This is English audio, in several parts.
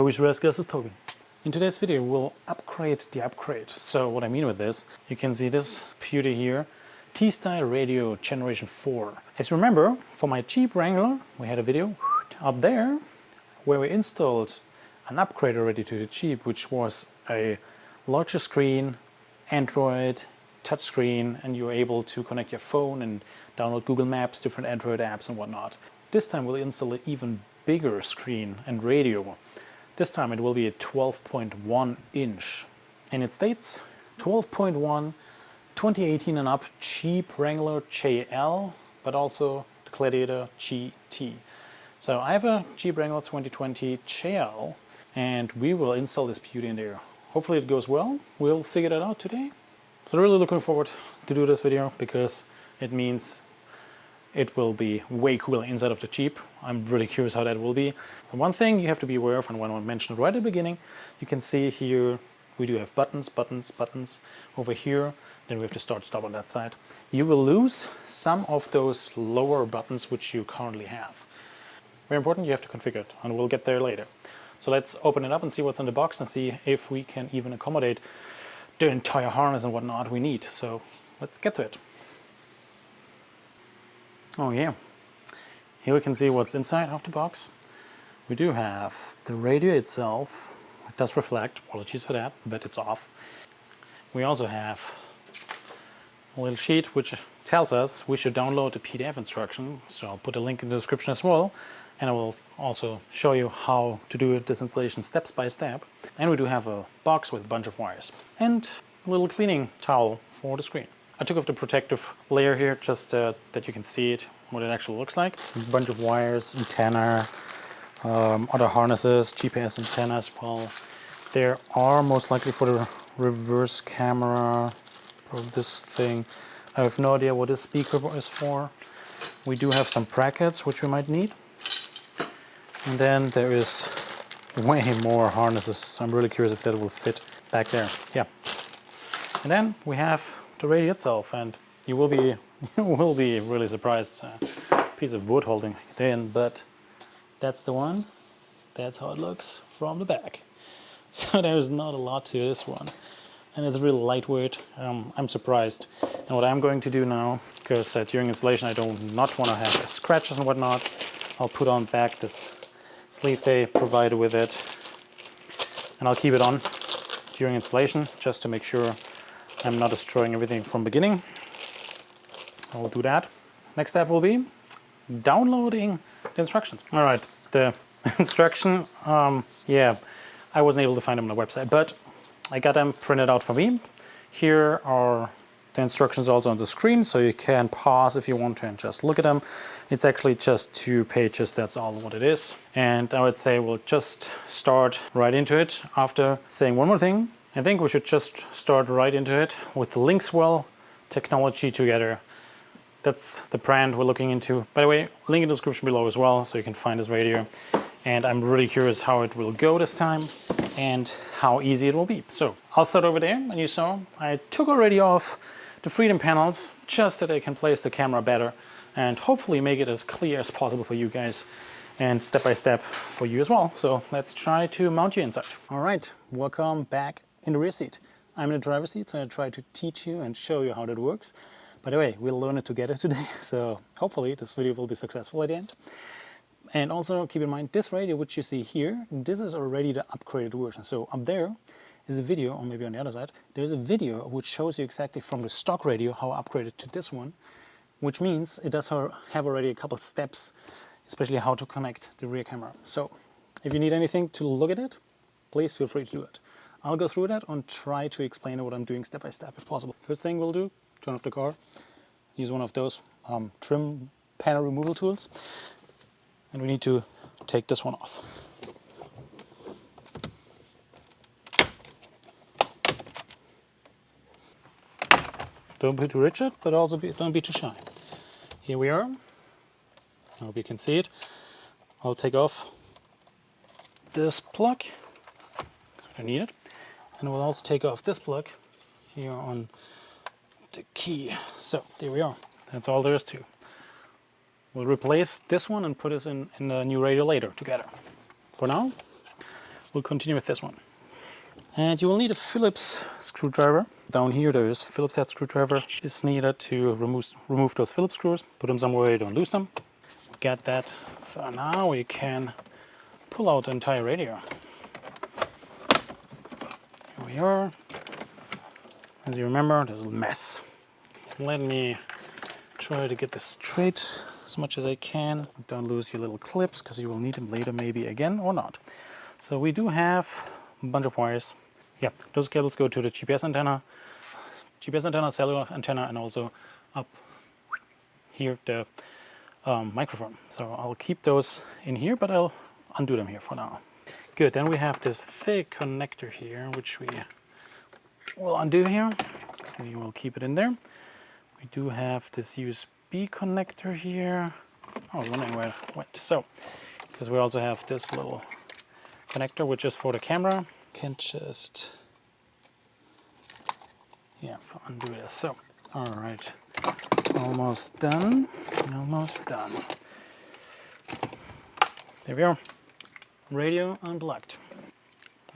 Toby's Rexka, this is Toby. In today's video we'll upgrade the upgrade. So what I mean with this, you can see this beauty here, T-Style Radio Generation 4. As you remember, for my Jeep Wrangler we had a video up there where we installed an upgrade already to the Jeep, which was a larger screen, Android, touchscreen, and you're able to connect your phone and download Google Maps, different Android apps and whatnot. This time we'll install an even bigger screen and radio. This time it will be a 12.1 inch. And it states 12.1, 2018 and up Jeep Wrangler JL, but also the Gladiator GT. So I have a Jeep Wrangler 2020 JL and we will install this beauty in there. Hopefully it goes well. We'll figure that out today. So really looking forward to do this video because it means it will be way cooler inside of the Jeep. I'm really curious how that will be. And one thing you have to be aware of, and when I mentioned right at the beginning, you can see here we do have buttons over here. Then we have to start-stop on that side. You will lose some of those lower buttons which you currently have. Very important, you have to configure it, and we'll get there later. So let's open it up and see what's in the box and see if we can even accommodate the entire harness and whatnot we need. So let's get to it. Oh yeah, here we can see what's inside of the box. We do have the radio itself. It does reflect, apologies for that, but it's off. We also have a little sheet which tells us we should download the PDF instruction, so I'll put a link in the description as well, and I will also show you how to do this installation step by step. And we do have a box with a bunch of wires and a little cleaning towel for the screen. I took off the protective layer here just that you can see it, what it actually looks like. A bunch of wires, antenna, other harnesses, GPS antenna as well. There are most likely for the reverse camera, for this thing. I have no idea what this speaker is for. We do have some brackets which we might need. And then there is way more harnesses. I'm really curious if that will fit back there. Yeah. And then we have the radio itself, and you will be really surprised. Piece of wood holding it in, but that's the one. That's how it looks from the back. So there's not a lot to this one, and it's really lightweight. I'm surprised. And what I'm going to do now, because during installation I do not want to have scratches and whatnot, I'll put on back this sleeve they provided with it, and I'll keep it on during installation just to make sure I'm not destroying everything from beginning. I'll do that. Next step will be downloading the instructions. All right, the instruction, yeah, I wasn't able to find them on the website, but I got them printed out for me. Here are the instructions also on the screen, so you can pause if you want to and just look at them. It's actually just 2 pages, that's all what it is. And I would say we'll just start right into it. After saying one more thing, I think we should just start right into it with the Linkswell technology together. That's the brand we're looking into. By the way, link in the description below as well, so you can find this radio. And I'm really curious how it will go this time and how easy it will be. So I'll start over there, and you saw I took already off the freedom panels just so that I can place the camera better and hopefully make it as clear as possible for you guys and step by step for you as well. So let's try to mount you inside. All right, welcome back in the rear seat. I'm in the driver's seat, so I try to teach you and show you how that works. By the way, we'll learn it together today, so hopefully this video will be successful at the end. And also keep in mind, this radio which you see here, this is already the upgraded version. So up there is a video, or maybe on the other side, there's a video which shows you exactly from the stock radio how I upgraded to this one, which means it does have already a couple steps, especially how to connect the rear camera. So if you need anything to look at it, please feel free to do it. I'll go through that and try to explain what I'm doing step by step if possible. First thing we'll do, turn off the car, use one of those trim panel removal tools, and we need to take this one off. Don't be too rigid, but also don't be too shy. Here we are. I hope you can see it. I'll take off this plug. I need it. And we'll also take off this plug here on the key. So there we are. That's all there is to. We'll replace this one and put this in the new radio later together. For now, we'll continue with this one. And you will need a Phillips screwdriver. Down here there is Phillips head screwdriver is needed to remove those Phillips screws. Put them somewhere you don't lose them. Get that. So now we can pull out the entire radio. Here we are. As you remember, there's a mess. Let me try to get this straight as much as I can. Don't lose your little clips because you will need them later maybe again or not. So we do have a bunch of wires. Yeah, those cables go to the GPS antenna, cellular antenna, and also up here the microphone. So I'll keep those in here, but I'll undo them here for now. Good, then we have this thick connector here, which we will undo here. We will keep it in there. We do have this USB connector here. I was wondering where it went. So, because we also have this little connector, which is for the camera. Can just, yeah, undo this. So, all right, almost done, almost done. There we are, radio unplugged.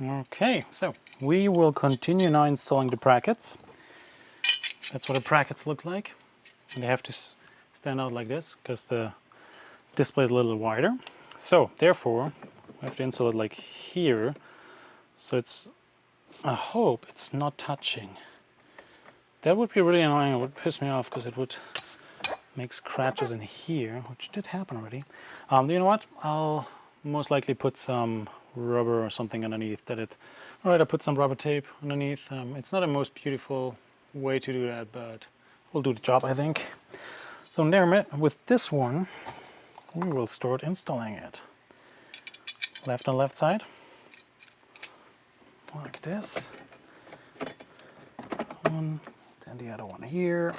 Okay, so we will continue now installing the brackets. That's what the brackets look like. And they have to stand out like this because the display is a little wider. So therefore, we have to install it like here. So it's, I hope it's not touching. That would be really annoying. It would piss me off because it would make scratches in here, which did happen already. You know what? I'll most likely put some rubber or something underneath that it. All right, I put some rubber tape underneath. It's not the most beautiful way to do that, but we'll do the job, I think. So there, with this one, we will start installing it. Left on left side. Like this. One, then the other one here.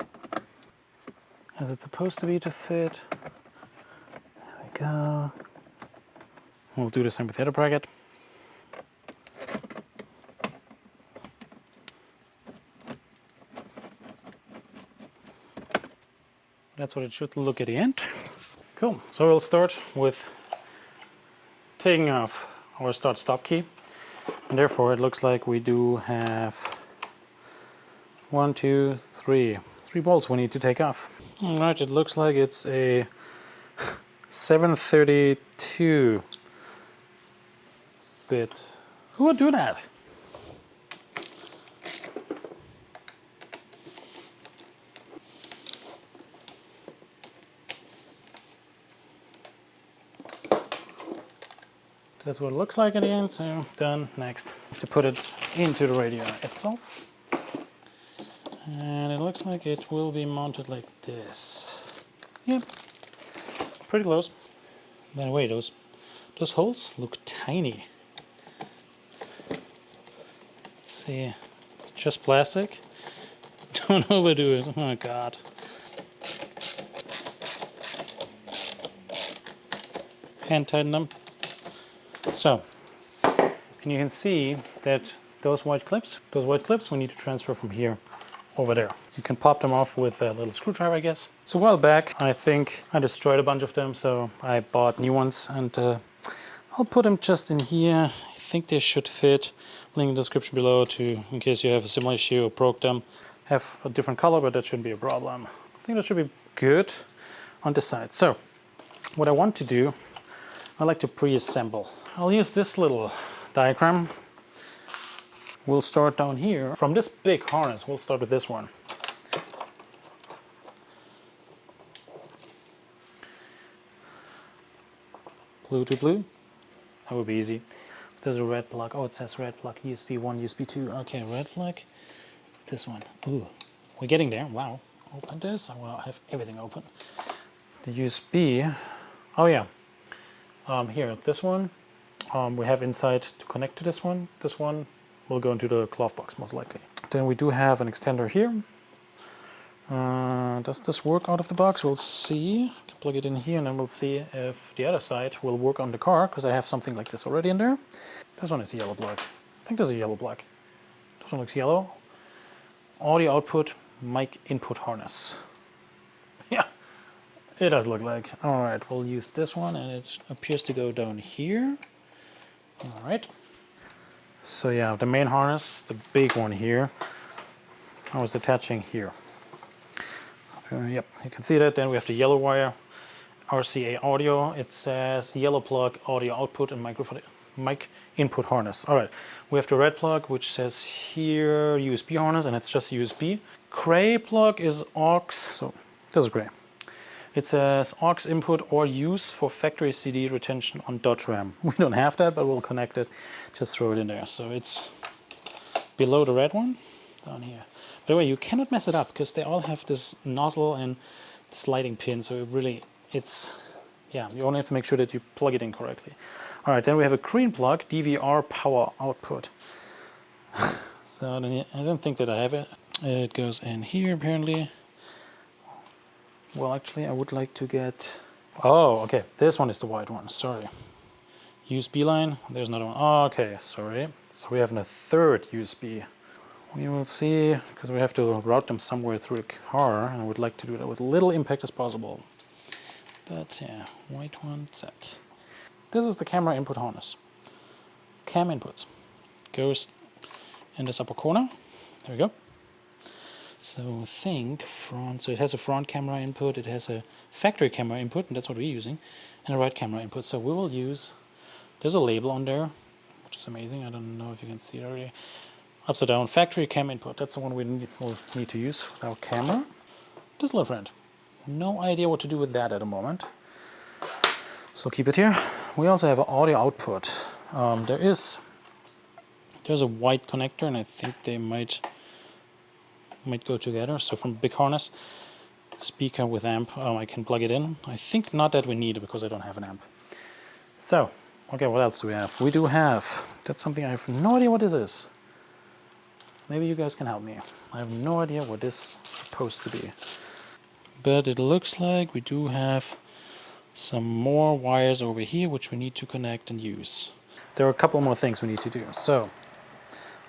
As it's supposed to be to fit. There we go. We'll do the same with the other bracket. That's what it should look at the end. Cool, so we'll start with taking off our start-stop key. And therefore it looks like we do have 1, 2, 3 bolts we need to take off. All right, it looks like it's a 732 bit. Who would do that? That's what it looks like at the end, so done. Next, have to put it into the radio itself. And it looks like it will be mounted like this. Yep, pretty close. By the way, those holes look tiny. Let's see, it's just plastic. Don't overdo it, oh my god. Hand tighten them. So, and you can see that those white clips we need to transfer from here over there. You can pop them off with a little screwdriver, I guess. So a while back, I think I destroyed a bunch of them, so I bought new ones, and I'll put them just in here. I think they should fit. Link in the description below in case you have a similar issue or broke them. Have a different color, but that shouldn't be a problem. I think that should be good on this side. So, what I want to do, I like to pre-assemble. I'll use this little diagram. We'll start down here. From this big harness, we'll start with this one. Blue to blue. That would be easy. There's a red plug. Oh, it says red plug, USB 1, USB 2. Okay, red plug. This one. Ooh, we're getting there. Wow. Open this. I will have everything open. The USB. Oh yeah. Here, this one. We have inside to connect to this one. This one will go into the glove box most likely. Then we do have an extender here. Does this work out of the box? We'll see. I can plug it in here and then we'll see if the other side will work on the car, because I have something like this already in there. This one is a yellow plug. I think there's a yellow plug. This one looks yellow. Audio output, mic input harness. Yeah, it does look like. All right, we'll use this one and it appears to go down here. All right, So yeah, the main harness, the big one here, I was attaching here. Yep, you can see that. Then we have the yellow wire, RCA audio. It says yellow plug, audio output, and mic input harness. All right, we have the red plug, which says here USB harness, and it's just USB. Gray plug is aux, so this is gray. It says aux input or use for factory CD retention on Dodge Ram. We don't have that, but we'll connect it. Just throw it in there. So it's below the red one, down here. By the way, you cannot mess it up because they all have this nozzle and sliding pin. So it really, yeah, you only have to make sure that you plug it in correctly. All right, then we have a green plug, DVR power output. So I don't think that I have it. It goes in here apparently. Well, actually, I would like to get... Oh, okay, this one is the white one, sorry. USB line, there's another one. Oh, okay, sorry. So we have a third USB. We will see, because we have to route them somewhere through the car, and I would like to do that with little impact as possible. But yeah, white one, check. This is the camera input harness. Cam inputs. Goes in this upper corner. There we go. So think front, so it has a front camera input, it has a factory camera input, and that's what we're using, and a right camera input. So we will use, there's a label on there, which is amazing. I don't know if you can see it already. Upside down, factory cam input. That's the one we'll need to use with our camera. This little friend. No idea what to do with that at the moment. So keep it here. We also have an audio output. There's a white connector, and I think they might go together. So from big harness, speaker with amp, I can plug it in. I think not that we need it because I don't have an amp. So, okay, what else do we have? We do have, that's something I have no idea what this is. Maybe you guys can help me. I have no idea what this is supposed to be. But it looks like we do have some more wires over here which we need to connect and use. There are a couple more things we need to do. So,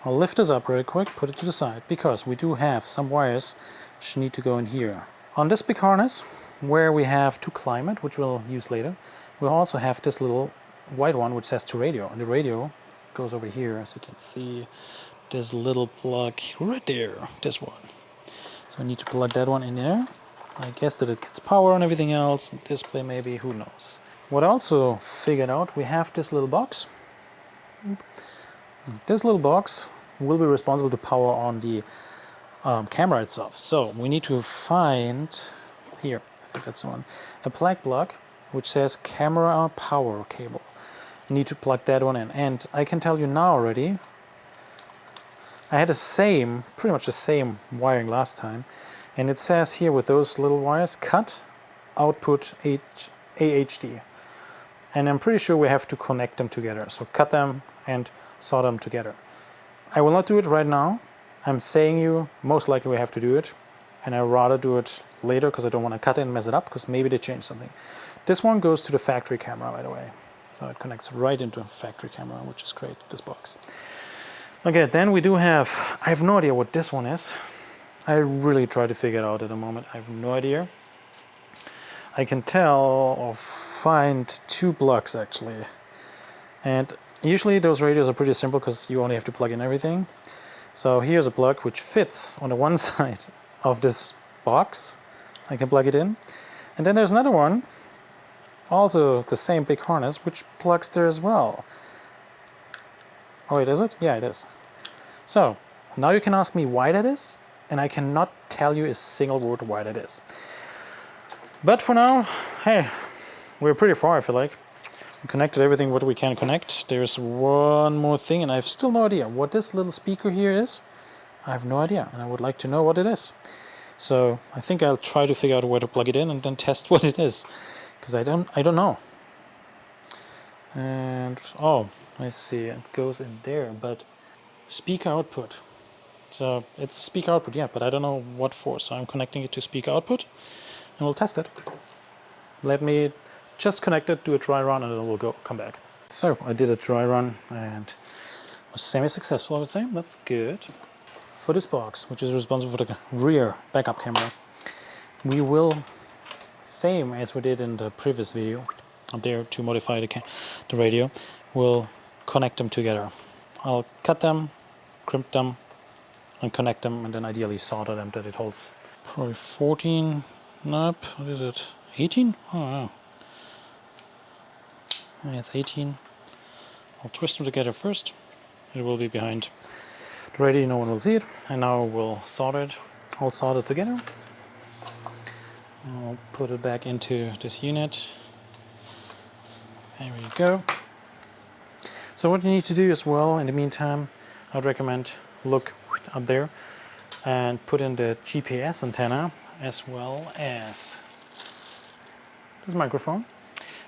I'll lift this up really quick, put it to the side, because we do have some wires which need to go in here. On this big harness, where we have to climb it, which we'll use later, we also have this little white one which says to radio, and the radio goes over here, as you can see. This little plug right there, this one. So I need to plug that one in there. I guess that it gets power and everything else, display maybe, who knows. What I also figured out, we have this little box. This little box will be responsible to power on the camera itself. So we need to find, here, I think that's the one, a plug which says camera power cable. You need to plug that one in. And I can tell you now already, I had pretty much the same wiring last time, and it says here with those little wires, cut, output, AHD. And I'm pretty sure we have to connect them together. So cut them and solder them together. I will not do it right now. I'm saying you, most likely we have to do it, and I'd rather do it later because I don't want to cut it and mess it up because maybe they changed something. This one goes to the factory camera, by the way. So it connects right into a factory camera, which is great, this box. Okay, then we do have, I have no idea what this one is. I really try to figure it out at the moment. I have no idea. I can tell or find two plugs actually. And usually those radios are pretty simple because you only have to plug in everything. So here's a plug which fits on the one side of this box. I can plug it in. And then there's another one, also the same big harness, which plugs there as well. Oh wait, is it? Yeah, it is. So, now you can ask me why that is, and I cannot tell you a single word why that is. But for now, hey, we're pretty far, I feel like. We connected everything what we can connect. There's one more thing, and I have still no idea what this little speaker here is. I have no idea, and I would like to know what it is. So, I think I'll try to figure out where to plug it in and then test what it is. Because I don't know. And, oh, I see, it goes in there, but speaker output. So it's speaker output, yeah, but I don't know what for. So I'm connecting it to speaker output, and we'll test it. Let me just connect it, do a dry run, and then we'll come back. So I did a dry run, and it was semi-successful, I would say. That's good. For this box, which is responsible for the rear backup camera, we will, same as we did in the previous video, up there to modify the radio, we'll connect them together. I'll cut them, crimp them, and connect them, and then ideally solder them that it holds. Probably 14, nope, what is it, 18? Oh, wow. Yeah, it's 18. I'll twist them together first. It will be behind the radio, no one will see it. And now we'll solder it, all soldered together. I'll put it back into this unit. There we go. So what you need to do as well, in the meantime, I'd recommend look up there and put in the GPS antenna, as well as this microphone,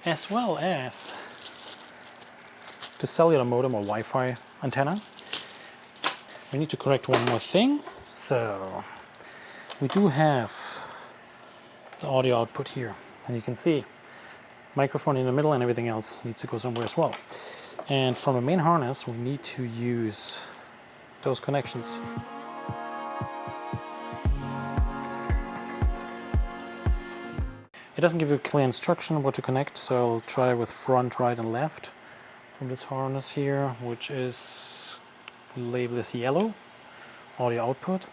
as well as the cellular modem or Wi-Fi antenna. We need to correct one more thing. So we do have the audio output here, and you can see microphone in the middle and everything else needs to go somewhere as well. And from the main harness we need to use those connections. It doesn't give you a clear instruction what to connect, so I'll try with front, right and left from this harness here, which is labeled as yellow, audio output.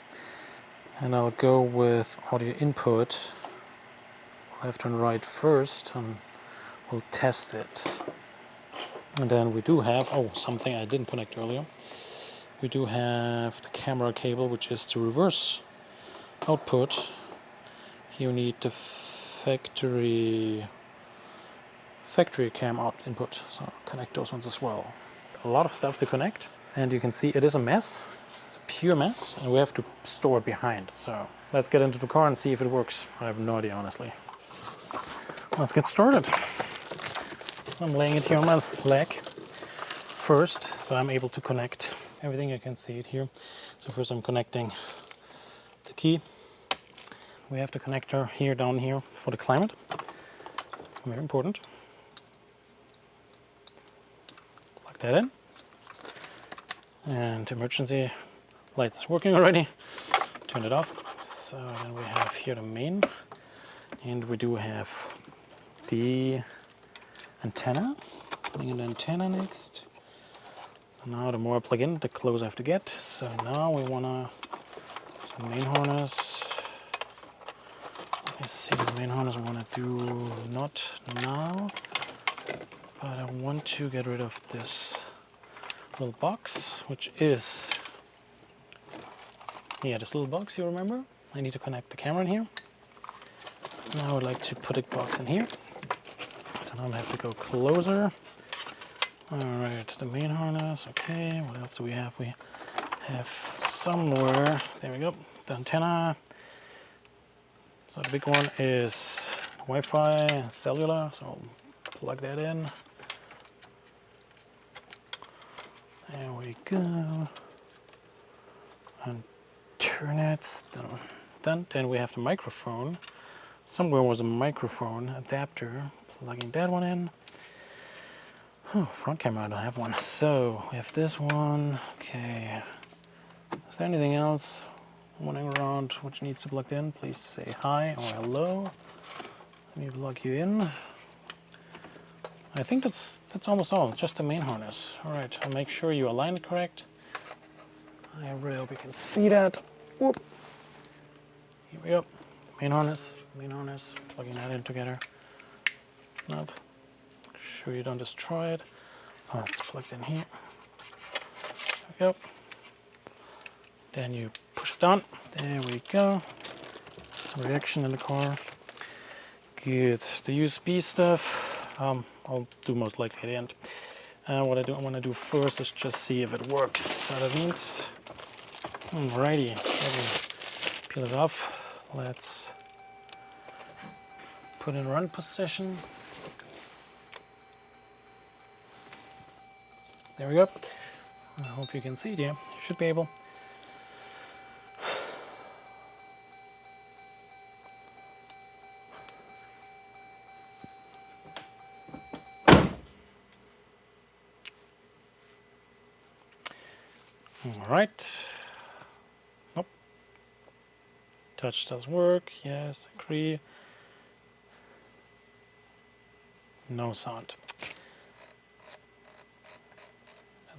And I'll go with audio input, left and right first, and we'll test it. And then we do have, oh, something I didn't connect earlier. We do have the camera cable, which is the reverse output. Here we need the factory cam out input, so connect those ones as well. A lot of stuff to connect, and you can see it is a mess. It's a pure mess, and we have to store it behind. So let's get into the car and see if it works. I have no idea, honestly. Let's get started. I'm laying it here on my leg first, so I'm able to connect everything. You can see it here. So first I'm connecting the key. We have the connector here, down here, for the climate. Very important. Plug that in. And emergency lights is working already. Turn it off. So then we have here the main, and we do have the antenna. Putting in the antenna next. So now the more I plug in, the closer I have to get. So now we wanna use the main harness. Let me see, the main harness I wanna do not now, but I want to get rid of this little box, which is, yeah, this little box, you remember? I need to connect the camera in here. Now I would like to put a box in here. So now I have to go closer. Alright, the main harness, okay, what else do we have? We have somewhere, there we go, the antenna. So the big one is Wi-Fi, cellular, so I'll plug that in. There we go. And turn it, done. Then we have the microphone. Somewhere was a microphone adapter, plugging that one in. Oh, front camera, I don't have one. So we have this one. Okay. Is there anything else wandering around which needs to be plugged in? Please say hi or hello. Let me plug you in. I think that's almost all. Just the main harness. All right. I'll make sure you align it correct. I really hope you can see that. Whoop. Here we go. Main harness. Plugging that in together. Nope. Sure you don't destroy it. Oh, it's plugged in here. There we go. Then you push it down. There we go. Some reaction in the car. Good. The USB stuff, I'll do most likely at the end. What I want to do first is just see if it works. So that means, alrighty, let me peel it off. Let's put it in run position. There we go. I hope you can see it. Yeah, you should be able. All right. Nope. Touch does work. Yes, agree. No sound.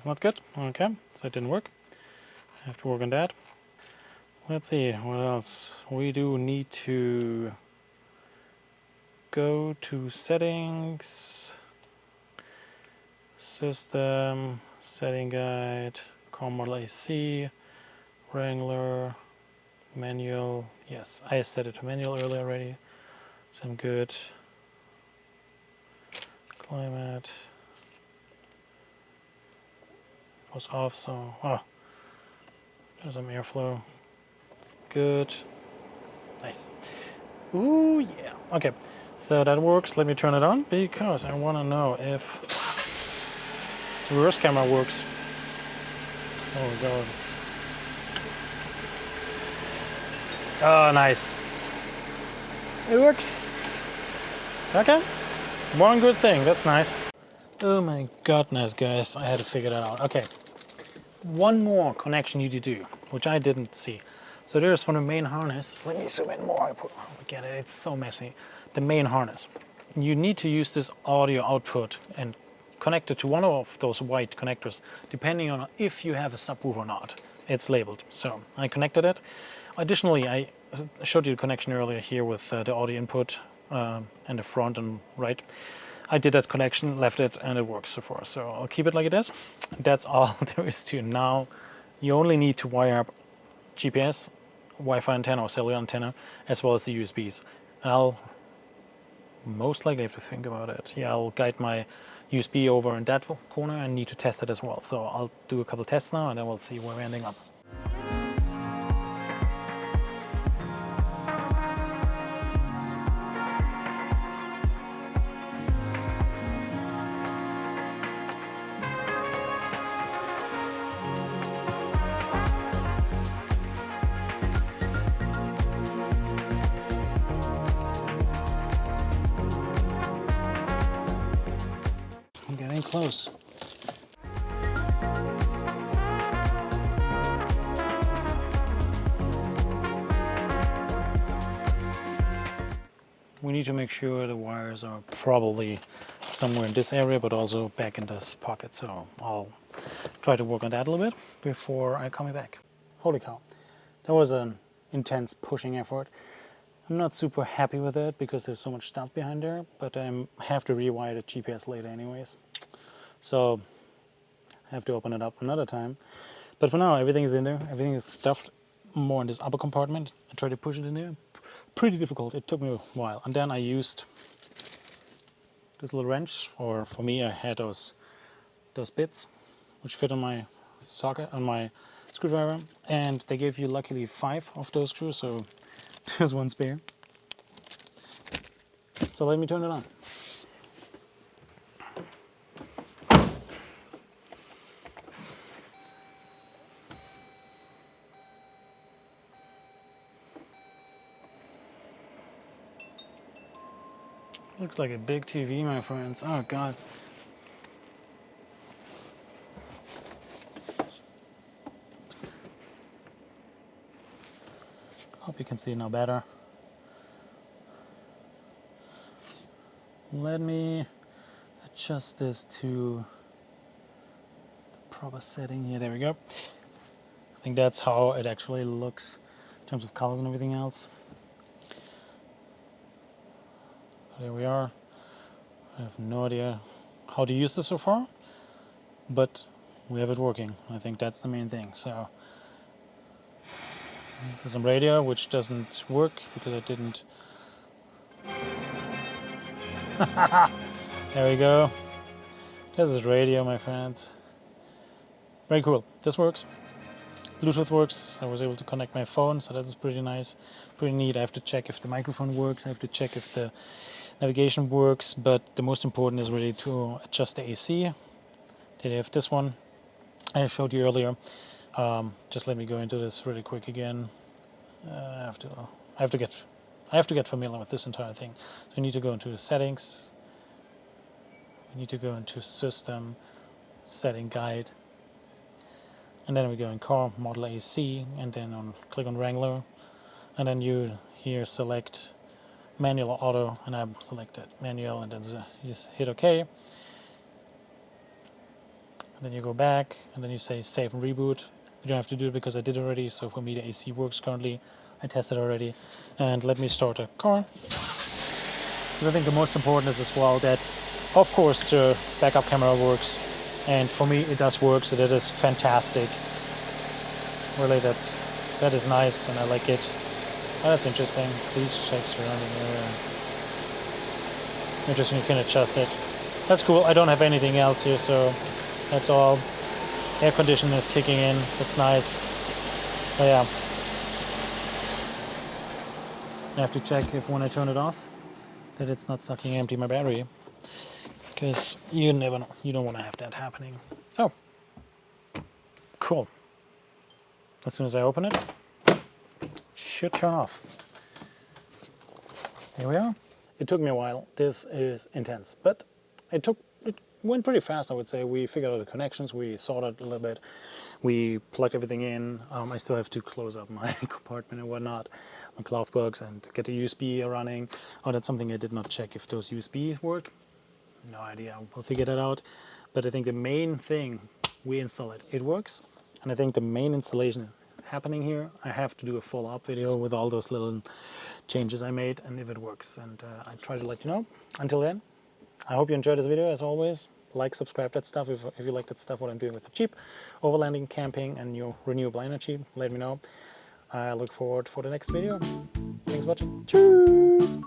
not good. Okay, so it didn't work. I have to work on that. Let's see, what else? We do need to go to settings, system, setting guide, car model AC, Wrangler, manual. Yes, I set it to manual earlier already, so I'm good. Climate was off, so there's some airflow. Good. Nice. Ooh, yeah. Okay, so that works. Let me turn it on because I want to know if the reverse camera works. Oh, God. Oh, nice. It works. Okay. One good thing. That's nice. Oh, my goodness, guys. I had to figure that out. Okay. One more connection you need to do, which I didn't see. So there's from the main harness. Let me zoom in more. Get it. It's so messy. The main harness. You need to use this audio output and connect it to one of those white connectors, depending on if you have a subwoofer or not. It's labeled. So I connected it. Additionally, I showed you the connection earlier here with the audio input and the front and right. I did that connection, left it, and it works so far. So I'll keep it like it is. That's all there is to it. Now you only need to wire up GPS, Wi-Fi antenna or cellular antenna, as well as the USBs. And I'll most likely have to think about it. Yeah, I'll guide my USB over in that corner and need to test it as well. So I'll do a couple tests now and then we'll see where we're ending up. I'm getting close. We need to make sure the wires are probably somewhere in this area, but also back in this pocket. So I'll try to work on that a little bit before I come back. Holy cow. That was an intense pushing effort. I'm not super happy with it because there's so much stuff behind there, but I have to rewire the GPS later anyways. So I have to open it up another time. But for now, everything is in there. Everything is stuffed more in this upper compartment. I tried to push it in there. Pretty difficult. It took me a while. And then I used this little wrench, or for me, I had those bits which fit on my socket, on my screwdriver. And they gave you luckily 5 of those screws, so there's one spare. So let me turn it on. Looks like a big TV, my friends. Oh, God. Hope you can see now better. Let me adjust this to the proper setting here. There we go. I think that's how it actually looks in terms of colors and everything else. There we are. I have no idea how to use this so far, but we have it working. I think that's the main thing. So there's some radio which doesn't work because I didn't. There we go. This is radio, my friends. Very cool. This works. Bluetooth works. I was able to connect my phone, so that is pretty nice, pretty neat. I have to check if the microphone works. I have to check if the navigation works, but the most important is really to adjust the AC. Did I have this one I showed you earlier? Just let me go into this really quick again. I have to get familiar with this entire thing. So we need to go into the settings. We need to go into system, setting guide. And then we go in car, model AC, and then click on Wrangler. And then you here select manual or auto, and I selected manual, and then you just hit OK. and then you go back, and then you say save and reboot. You don't have to do it because I did already, so for me the AC works currently. I tested already. And let me start a car. Because I think the most important is as well that, of course, the backup camera works. And for me it does work, so that is fantastic. Really, that is nice, and I like it. Oh, that's interesting. Please check surrounding area. Interesting, you can adjust it. That's cool. I don't have anything else here, so that's all. Air conditioner is kicking in. That's nice. So yeah. I have to check if when I turn it off that it's not sucking empty my battery. Because you never know. You don't want to have that happening. So, cool. As soon as I open it, should turn off. Here we are. It took me a while. This is intense, but it went pretty fast, I would say. We figured out the connections, we sorted a little bit, we plugged everything in. I still have to close up my compartment and whatnot, my glove box, and get the USB running. Oh, that's something I did not check, if those USBs work. No idea, we'll figure that out. But I think the main thing, we install it, it works. And I think the main installation happening here, I have to do a follow-up video with all those little changes I made, and if it works. And I try to let you know. Until then, I hope you enjoyed this video, as always. Like, subscribe, that stuff. If you like that stuff, what I'm doing with the Jeep, overlanding, camping, and your renewable energy, let me know. I look forward for the next video. Thanks for watching. Cheers!